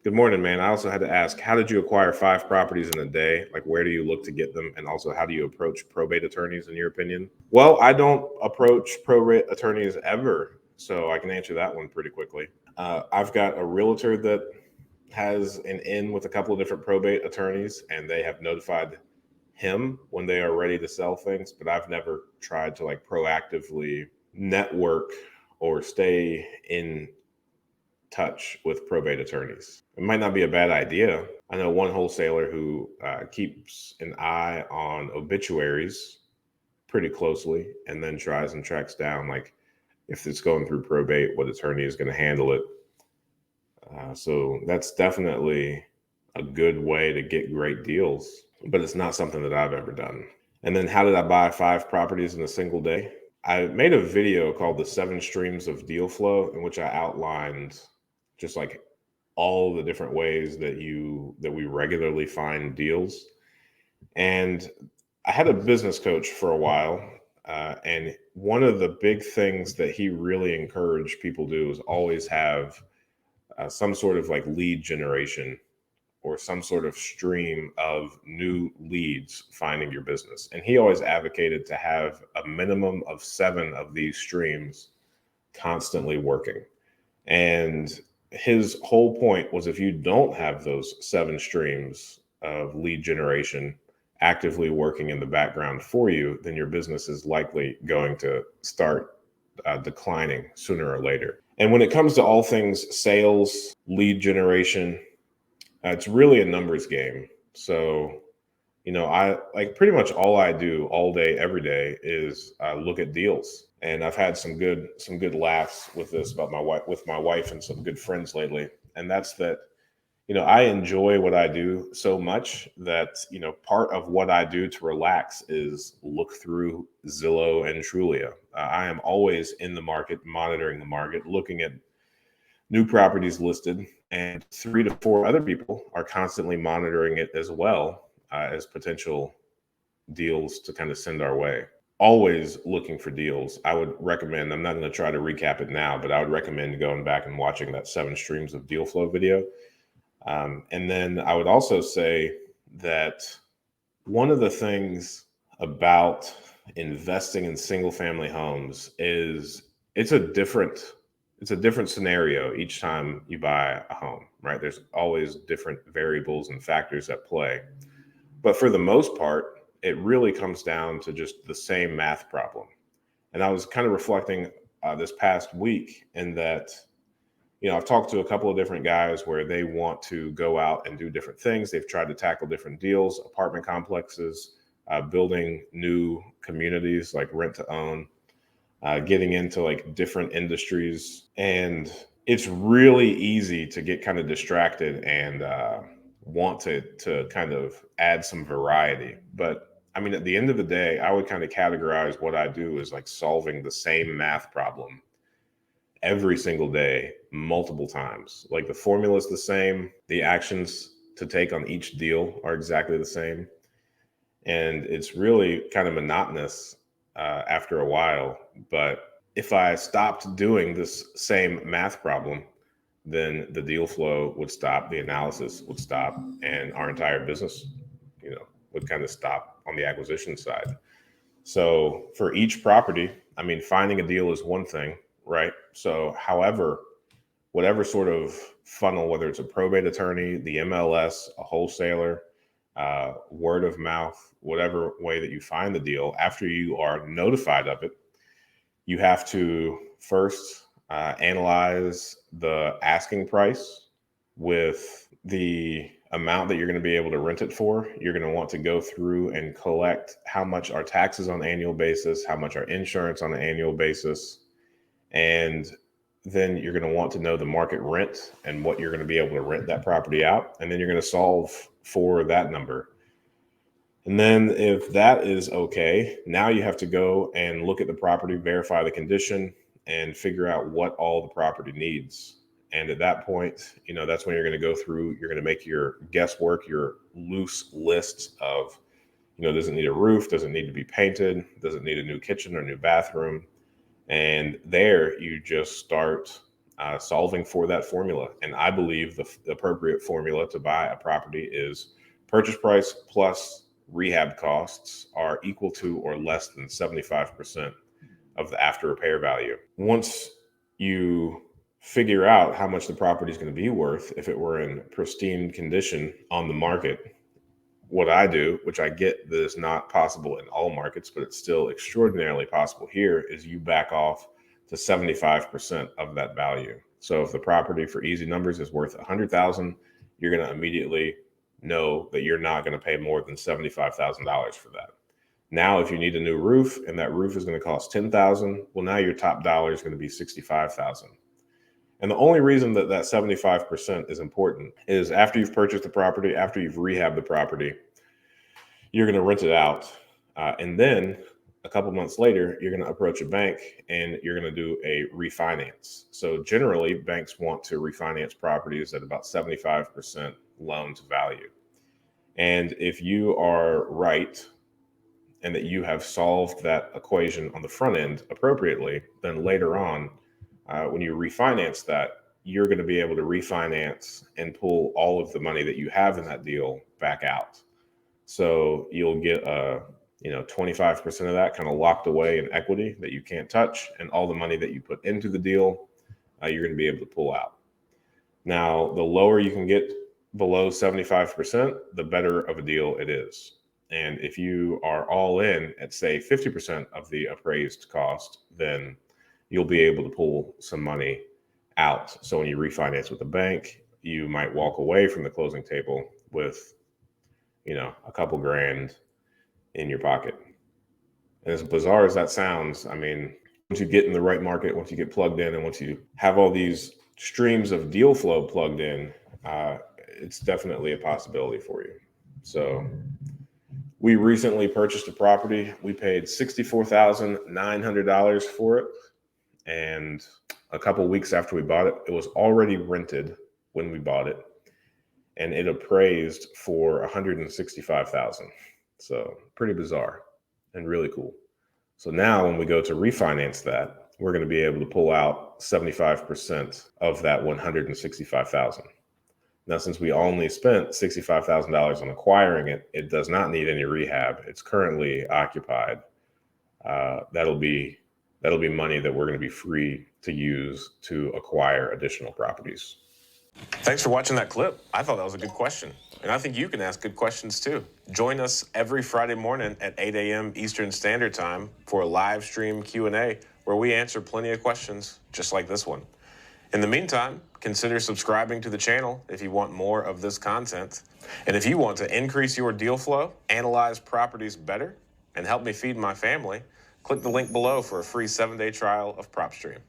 Good morning, man. I also had to ask, how did you acquire five properties in a day? Like, where do you look to get them? And also, how do you approach probate attorneys, in your opinion? Well, I don't approach probate attorneys ever, so I can answer that one pretty quickly. I've got a realtor that has an in with a couple of different probate attorneys, and they have notified him when they are ready to sell things, but I've never tried to like proactively network or stay in touch with probate attorneys. It might not be a bad idea. I know one wholesaler who keeps an eye on obituaries pretty closely and then tries and tracks down, like, if it's going through probate, what attorney is going to handle it. So that's definitely a good way to get great deals, but it's not something that I've ever done. And then how did I buy five properties in a single day? I made a video called The Seven Streams of Deal Flow, in which I outlined just like all the different ways that we regularly find deals. And I had a business coach for a while, and one of the big things that he really encouraged people to do is always have some sort of like lead generation or some sort of stream of new leads finding your business. And he always advocated to have a minimum of seven of these streams constantly working. And his whole point was, if you don't have those seven streams of lead generation actively working in the background for you, then your business is likely going to start declining sooner or later. And when it comes to all things sales, lead generation, it's really a numbers game. So, I like pretty much all I do all day, every day is look at deals. And I've had some good laughs with this about my wife and some good friends lately. And that's that, I enjoy what I do so much that, part of what I do to relax is look through Zillow and Trulia. I am always in the market, monitoring the market, looking at new properties listed, and three to four other people are constantly monitoring it as well, as potential deals to kind of send our way. Always looking for deals. I would recommend, I'm not going to try to recap it now, but I would recommend going back and watching that seven streams of deal flow video. And then I would also say that one of the things about investing in single family homes is it's a different it's a different scenario each time you buy a home, right? There's always different variables and factors at play. But for the most part, it really comes down to just the same math problem. And I was kind of reflecting this past week in that, I've talked to a couple of different guys where they want to go out and do different things. They've tried to tackle different deals, apartment complexes, building new communities like rent to own, getting into like different industries. And it's really easy to get kind of distracted and want to kind of add some variety. But I mean, at the end of the day, I would kind of categorize what I do as like solving the same math problem every single day, multiple times. Like the formula is the same, the actions to take on each deal are exactly the same. And it's really kind of monotonous after a while. But if I stopped doing this same math problem, then the deal flow would stop, the analysis would stop, and our entire business, would kind of stop on the acquisition side. So for each property, I mean, finding a deal is one thing, right? So, however, whatever sort of funnel, whether it's a probate attorney, the MLS, a wholesaler, word of mouth, whatever way that you find the deal, after you are notified of it, you have to first analyze the asking price with the amount that you're going to be able to rent it for. You're going to want to go through and collect how much are taxes on an annual basis, how much are insurance on an annual basis, and then you're going to want to know the market rent and what you're going to be able to rent that property out. And then you're going to solve for that number. And then if that is okay, now you have to go and look at the property, verify the condition, and figure out what all the property needs. And at that point, that's when you're going to go through, you're going to make your guesswork, your loose lists of, does it need a roof? Does it need to be painted? Does it need a new kitchen or new bathroom? And there you just start solving for that formula. And I believe the appropriate formula to buy a property is purchase price plus rehab costs are equal to or less than 75% of the after repair value. Once you figure out how much the property is going to be worth if it were in pristine condition on the market, what I do, which I get that is not possible in all markets, but it's still extraordinarily possible here, is you back off to 75% of that value. So if the property, for easy numbers, is worth $100,000, you're going to immediately know that you're not going to pay more than $75,000 for that. Now, if you need a new roof and that roof is going to cost $10,000, well, now your top dollar is going to be $65,000. And the only reason that 75% is important is after you've purchased the property, after you've rehabbed the property, you're going to rent it out. And then a couple months later, you're going to approach a bank and you're going to do a refinance. So generally, banks want to refinance properties at about 75% loan to value. And if you are right and that you have solved that equation on the front end appropriately, then later on, when you refinance that, you're going to be able to refinance and pull all of the money that you have in that deal back out. So you'll get 25% of that kind of locked away in equity that you can't touch, and all the money that you put into the deal, you're going to be able to pull out. Now, the lower you can get below 75%, the better of a deal it is. And if you are all in at, say, 50% of the appraised cost, then you'll be able to pull some money out. So when you refinance with a bank, you might walk away from the closing table with, a couple grand in your pocket. And as bizarre as that sounds, I mean, once you get in the right market, once you get plugged in, and once you have all these streams of deal flow plugged in, it's definitely a possibility for you. So we recently purchased a property. We paid $64,900 for it. And a couple weeks after we bought it, it was already rented when we bought it. And it appraised for $165,000. So pretty bizarre and really cool. So now when we go to refinance that, we're going to be able to pull out 75% of that $165,000. Now, since we only spent $65,000 on acquiring it, it does not need any rehab. It's currently occupied. That'll be money that we're going to be free to use to acquire additional properties. Thanks for watching that clip. I thought that was a good question. And I think you can ask good questions too. Join us every Friday morning at 8 a.m. Eastern Standard Time for a live stream Q&A where we answer plenty of questions just like this one. In the meantime, consider subscribing to the channel if you want more of this content. And if you want to increase your deal flow, analyze properties better, and help me feed my family, click the link below for a free 7-day trial of PropStream.